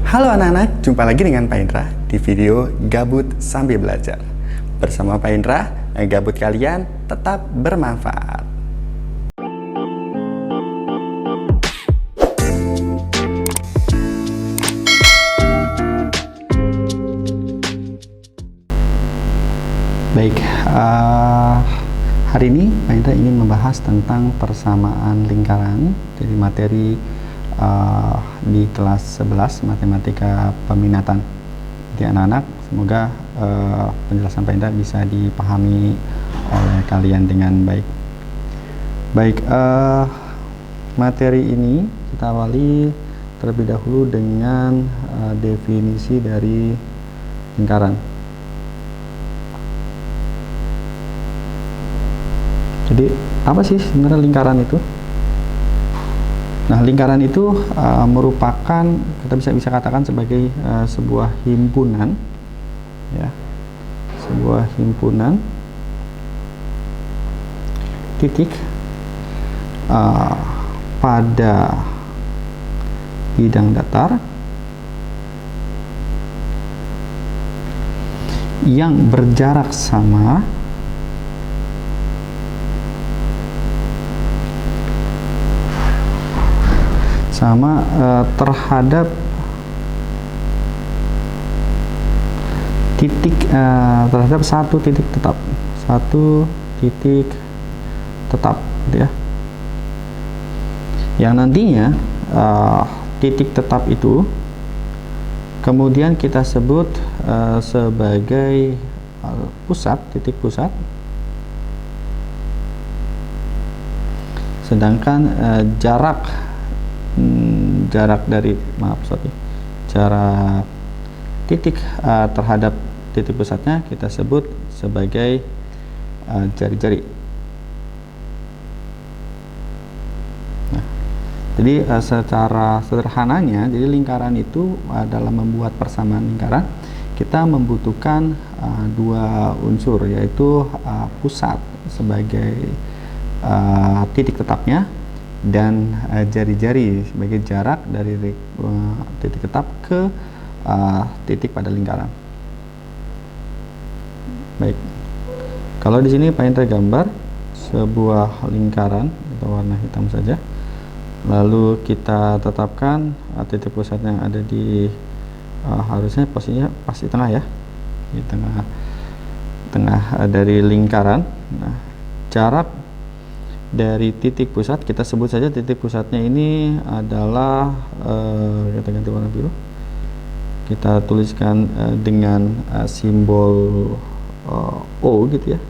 Halo anak-anak, jumpa lagi dengan Pak Indra di video Gabut Sambil Belajar. Bersama Pak Indra, gabut kalian tetap bermanfaat. Baik, hari ini Pak Indra ingin membahas tentang persamaan lingkaran. Jadi materi di kelas 11 Matematika Peminatan. Jadi anak-anak, semoga penjelasan Pak Indra bisa dipahami oleh kalian dengan baik. Baik, materi ini kita awali terlebih dahulu dengan definisi dari lingkaran. Jadi apa sih sebenarnya lingkaran itu? Nah, lingkaran itu merupakan, kita bisa katakan sebagai sebuah himpunan, ya, sebuah himpunan titik pada bidang datar yang berjarak sama terhadap titik terhadap satu titik tetap, gitu ya. Yang nantinya titik tetap itu kemudian kita sebut sebagai titik pusat. Sedangkan jarak titik terhadap titik pusatnya kita sebut sebagai jari-jari. Nah, jadi secara sederhananya, jadi lingkaran itu dalam membuat persamaan lingkaran kita membutuhkan dua unsur, yaitu pusat sebagai titik tetapnya dan jari-jari sebagai jarak dari titik tetap ke titik pada lingkaran. Baik, kalau di sini Pak Indra gambar sebuah lingkaran atau warna hitam saja, lalu kita tetapkan titik pusatnya ada di harusnya posisinya pasti tengah, ya, di tengah dari lingkaran. Nah, jarak dari titik pusat kita sebut saja titik pusatnya ini adalah kita ganti warna biru, kita tuliskan dengan simbol O, gitu ya,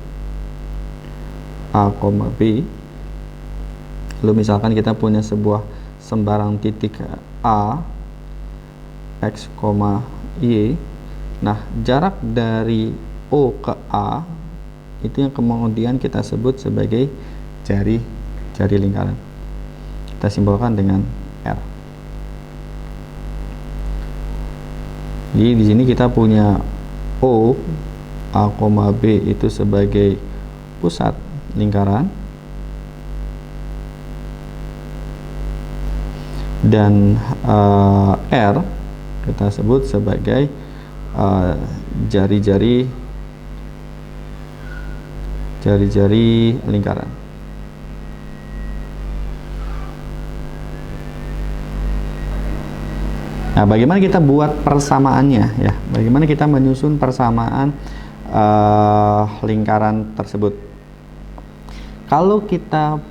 A, B. Lalu misalkan kita punya sebuah sembarang titik A, X, Y. Nah, jarak dari O ke A itu yang kemudian kita sebut sebagai jari lingkaran. Kita simbolkan dengan R. Jadi di sini kita punya O, A, B itu sebagai pusat lingkaran, dan R kita sebut sebagai jari-jari lingkaran. Nah, bagaimana kita buat persamaannya, ya? Bagaimana kita menyusun persamaan lingkaran tersebut? Kalau kita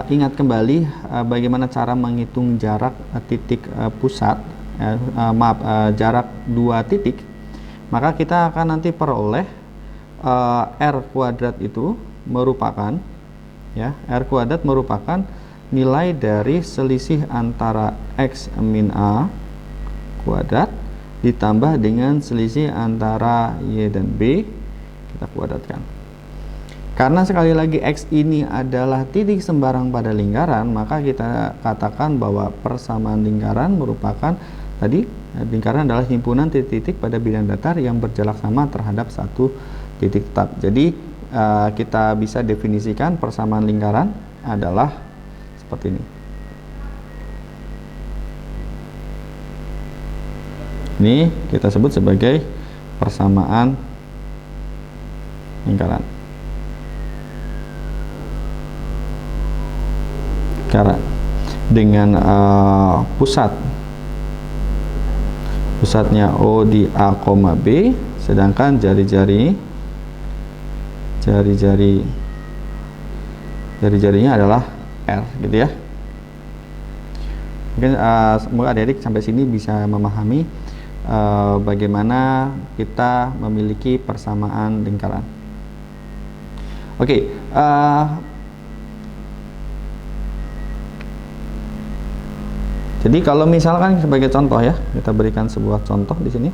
ingat kembali bagaimana cara menghitung jarak titik pusat, jarak dua titik, maka kita akan nanti peroleh R kuadrat itu merupakan, ya, R kuadrat merupakan nilai dari selisih antara X min A kuadrat ditambah dengan selisih antara Y dan B kita kuadratkan. Karena sekali lagi X ini adalah titik sembarang pada lingkaran, maka kita katakan bahwa persamaan lingkaran merupakan tadi, lingkaran adalah himpunan titik-titik pada bidang datar yang berjarak sama terhadap satu titik tetap. Jadi kita bisa definisikan persamaan lingkaran adalah seperti ini. Ini kita sebut sebagai persamaan lingkaran. Dengan pusatnya O di A, B, sedangkan jari-jarinya adalah R, gitu ya. Mungkin semoga adik-adik sampai sini bisa memahami bagaimana kita memiliki persamaan lingkaran. Oke, jadi kalau misalkan sebagai contoh ya, kita berikan sebuah contoh di sini.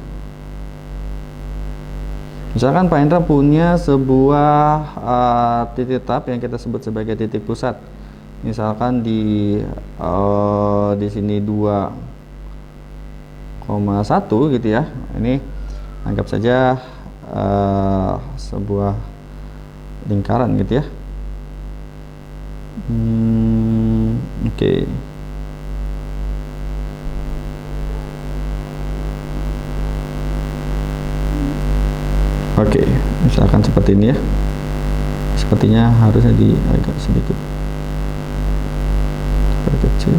Misalkan Pak Indra punya sebuah titik tetap yang kita sebut sebagai titik pusat. Misalkan di sini 2,1 gitu ya. Ini anggap saja sebuah lingkaran gitu ya. Oke. Oke, misalkan seperti ini ya. Sepertinya harusnya agak sedikit kecil.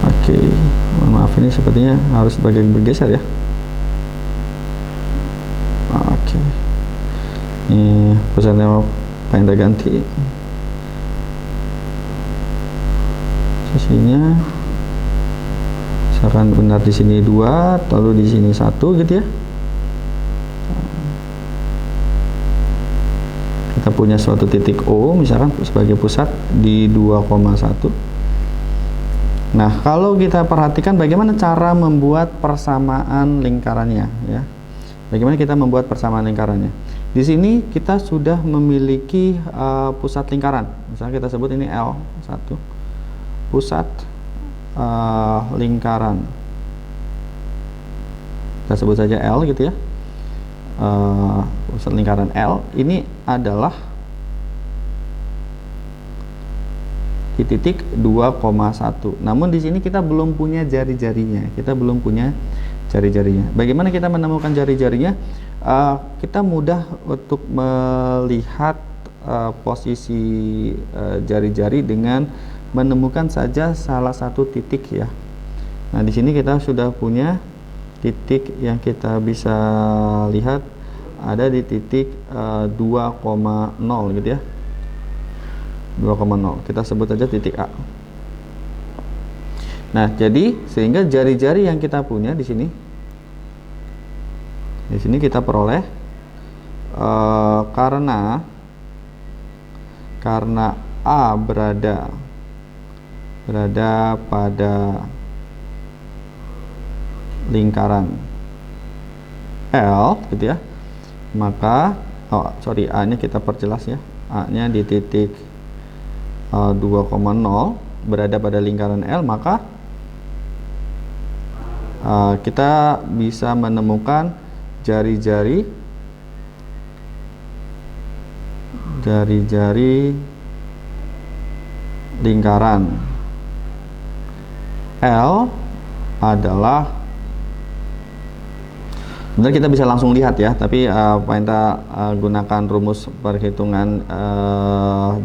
Oke, mohon maaf, ini sepertinya harus bagian bergeser ya. Oke, ini pusatnya pengen kita ganti sisinya. Misalkan benar di sini 2, lalu di sini 1 gitu ya. Kita punya suatu titik O misalkan sebagai pusat di 2,1. Nah, kalau kita perhatikan bagaimana cara membuat persamaan lingkarannya ya. Bagaimana kita membuat persamaan lingkarannya? Di sini kita sudah memiliki pusat lingkaran. Misalnya kita sebut ini L1. Pusat lingkaran, kita sebut saja L gitu ya. Pusat lingkaran L ini adalah di titik 2,1. Namun di sini kita belum punya jari-jarinya. Bagaimana kita menemukan jari-jarinya? Kita mudah untuk melihat posisi jari-jari dengan menemukan saja salah satu titik ya. Nah, di sini kita sudah punya titik yang kita bisa lihat ada di titik 2,0 gitu ya. 2,0. Kita sebut saja titik A. Nah, jadi sehingga jari-jari yang kita punya di sini kita peroleh karena A berada pada lingkaran L gitu ya, maka A nya kita perjelas ya, A nya di titik 2,0 berada pada lingkaran L, maka kita bisa menemukan jari-jari lingkaran L adalah, sebenarnya kita bisa langsung lihat ya, tapi kita gunakan rumus perhitungan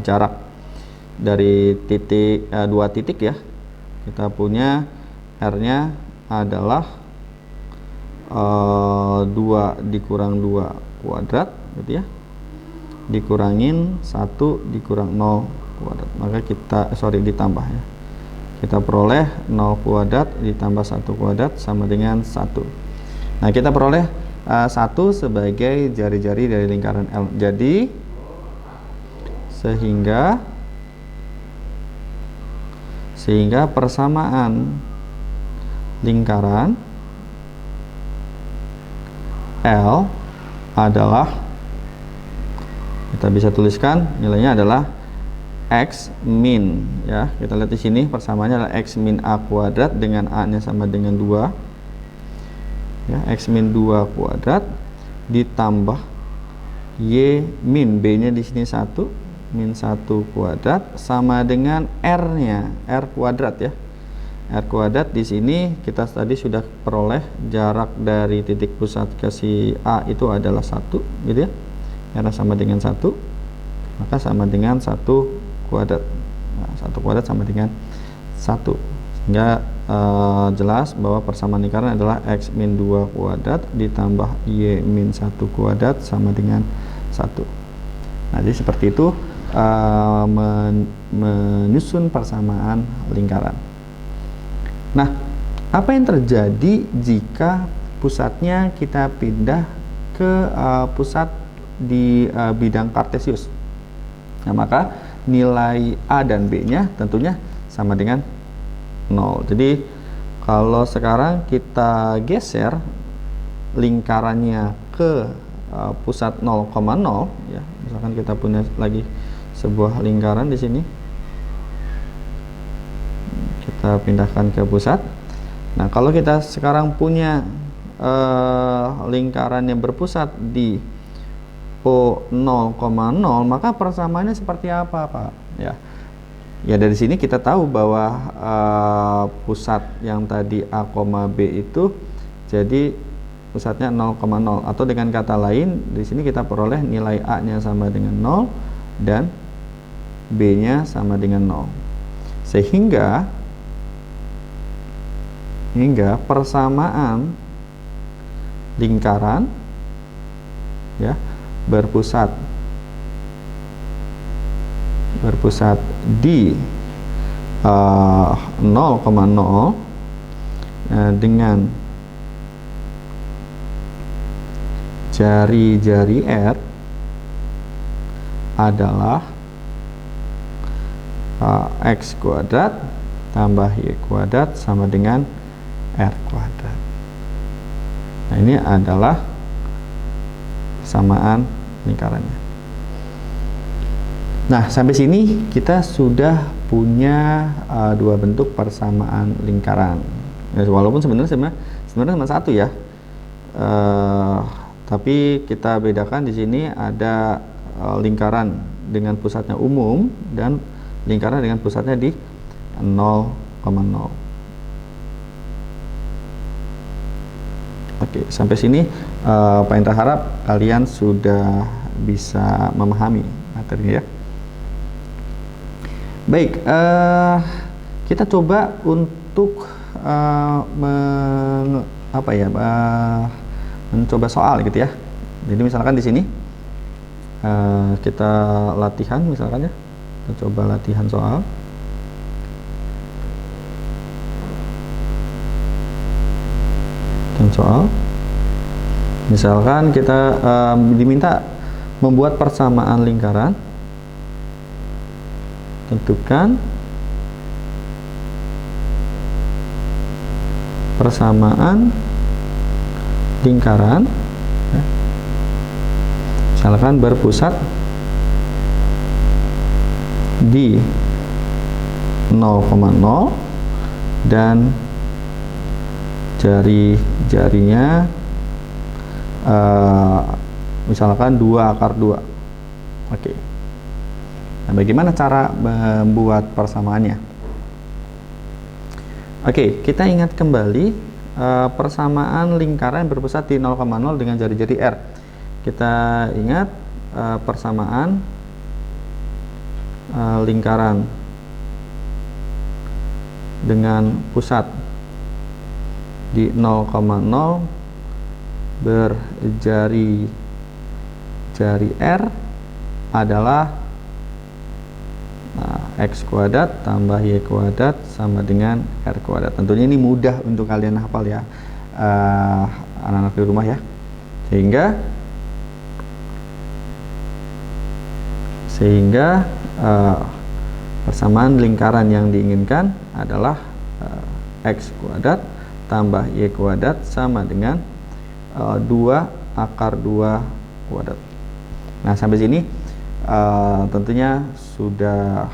jarak dari titik 2 titik ya. Kita punya R-nya adalah 2 dikurang 2 kuadrat gitu ya, dikurangin 1 dikurang 0 kuadrat, maka kita ditambah ya, kita peroleh 0 kuadrat ditambah 1 kuadrat sama dengan 1. Nah, kita peroleh 1 sebagai jari-jari dari lingkaran L. Jadi sehingga persamaan lingkaran L adalah, kita bisa tuliskan nilainya adalah X min ya. Kita lihat di sini persamaannya adalah X min A kuadrat dengan A nya sama dengan 2 ya, X min 2 kuadrat ditambah Y min, B nya di sini 1 min 1 kuadrat sama dengan R nya, R kuadrat ya, R kuadrat di sini kita tadi sudah peroleh jarak dari titik pusat ke si A itu adalah 1 gitu ya. Karena sama dengan 1, maka sama dengan 1 kuadrat. Nah, 1 kuadrat sama dengan 1. Sehingga jelas bahwa persamaan lingkaran adalah X min 2 kuadrat ditambah Y min 1 kuadrat sama dengan 1. Nah, jadi seperti itu menyusun persamaan lingkaran. Nah, apa yang terjadi jika pusatnya kita pindah ke pusat di bidang kartesius? Nah, maka nilai A dan B-nya tentunya sama dengan 0. Jadi kalau sekarang kita geser lingkarannya ke pusat 0,0 ya, misalkan kita punya lagi sebuah lingkaran di sini, kita pindahkan ke pusat. Nah, kalau kita sekarang punya lingkaran yang berpusat di O 0,0, maka persamaannya seperti apa, Pak? Ya dari sini kita tahu bahwa pusat yang tadi A, B itu jadi pusatnya 0,0, atau dengan kata lain di sini kita peroleh nilai A-nya sama dengan 0 dan B-nya sama dengan 0. Sehingga persamaan lingkaran ya berpusat di 0,0 dengan jari-jari R adalah X kuadrat tambah Y kuadrat sama dengan R kuadrat. Nah, ini adalah persamaan lingkarannya. Nah, sampai sini kita sudah punya dua bentuk persamaan lingkaran. Ya, walaupun sebenarnya cuma satu ya. Tapi kita bedakan di sini ada lingkaran dengan pusatnya umum dan lingkaran dengan pusatnya di 0,0. Oke, sampai sini Pak Indra harap kalian sudah bisa memahami materinya ya. Baik, kita coba untuk mencoba soal gitu ya. Jadi misalkan di sini kita latihan misalkan ya. Kita coba latihan soal. Dan soal. Misalkan kita diminta membuat persamaan lingkaran. Tentukan persamaan lingkaran ya. Misalkan berpusat di 0,0 dan jari-jarinya misalkan 2/2. Oke. Nah, bagaimana cara membuat persamaannya? Oke, kita ingat kembali persamaan lingkaran berpusat di 0,0 dengan jari-jari R. Kita ingat persamaan lingkaran dengan pusat di 0,0 berjari-jari R adalah X kuadrat tambah Y kuadrat sama dengan R kuadrat. Tentunya ini mudah untuk kalian hafal ya, anak-anak di rumah ya. Sehingga persamaan lingkaran yang diinginkan adalah X kuadrat tambah Y kuadrat sama dengan 2/2 kuadrat. Nah, sampai sini tentunya sudah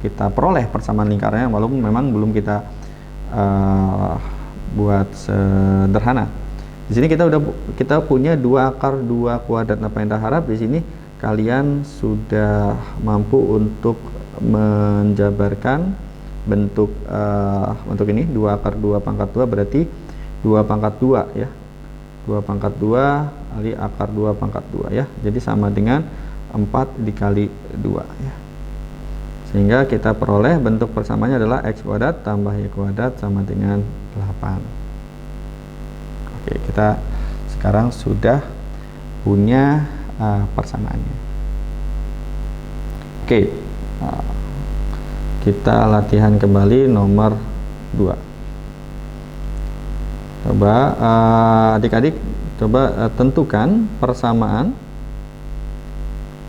kita peroleh persamaan lingkarannya, walaupun memang belum kita buat sederhana. Di sini kita punya 2/2 kuadrat. Nah, Pak Indra harap di sini kalian sudah mampu untuk menjabarkan bentuk ini 2 akar 2 pangkat 2 berarti 2 pangkat 2 ya. 2 pangkat 2 kali akar 2 pangkat 2 ya. Jadi sama dengan 4 dikali 2 ya. Sehingga kita peroleh bentuk persamaannya adalah x kuadrat tambah y kuadrat sama dengan 8. Oke, kita sekarang sudah punya persamaannya. Oke, kita latihan kembali nomor 2. Coba adik-adik coba tentukan persamaan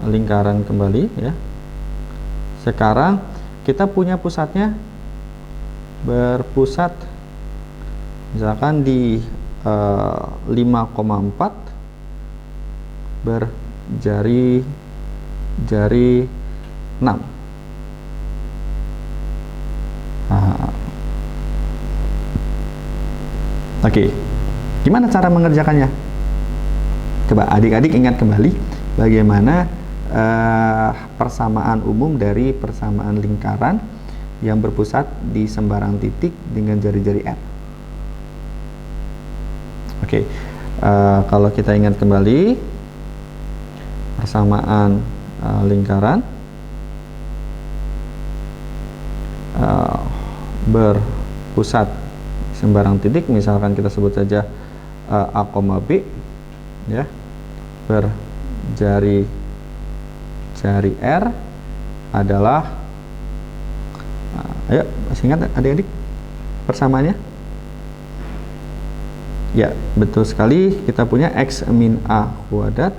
lingkaran kembali ya. Sekarang kita punya pusatnya berpusat misalkan di 5,4 berjari 6. Oke, gimana cara mengerjakannya? Coba adik-adik ingat kembali bagaimana persamaan umum dari persamaan lingkaran yang berpusat di sembarang titik dengan jari-jari R. Oke, kalau kita ingat kembali persamaan lingkaran berpusat sembarang titik, misalkan kita sebut saja A, B ya, berjari R adalah ayo masih ingat adik-adik persamaannya? Ya, betul sekali, kita punya x min A kuadrat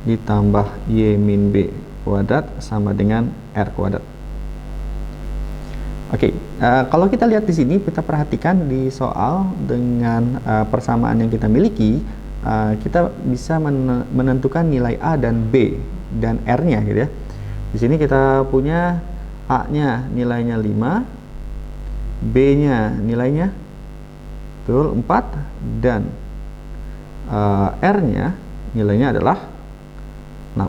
ditambah y min B kuadrat sama dengan R kuadrat. Oke, kalau kita lihat di sini, kita perhatikan di soal dengan persamaan yang kita miliki, kita bisa menentukan nilai A dan B dan R-nya gitu ya. Di sini kita punya A-nya nilainya 5, B-nya nilainya betul 4 dan R-nya nilainya adalah 6.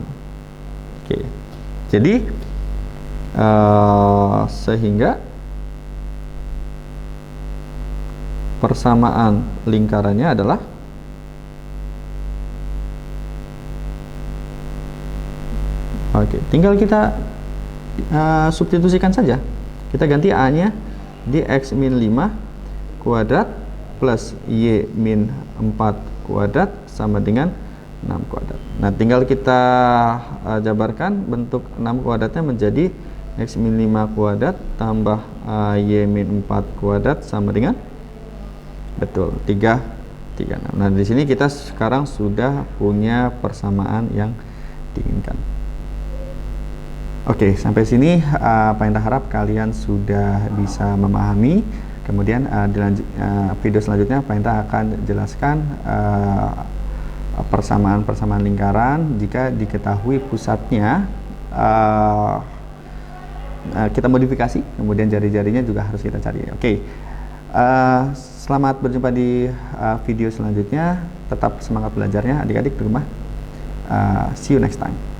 Oke. Jadi sehingga persamaan lingkarannya adalah tinggal kita substitusikan saja. Kita ganti A-nya di x min 5 kuadrat plus y min 4 kuadrat sama dengan 6 kuadrat. Nah, tinggal kita jabarkan bentuk 6 kuadratnya menjadi x min 5 kuadrat tambah y min 4 kuadrat sama dengan betul 3,36. Nah, di sini kita sekarang sudah punya persamaan yang diinginkan. Oke, sampai sini Pak Indra harap kalian sudah bisa memahami. Kemudian di video selanjutnya Pak Indra akan jelaskan persamaan-persamaan lingkaran jika diketahui pusatnya kita modifikasi, kemudian jari-jarinya juga harus kita cari. Oke, selamat berjumpa di video selanjutnya. Tetap semangat belajarnya adik-adik di rumah. See you next time.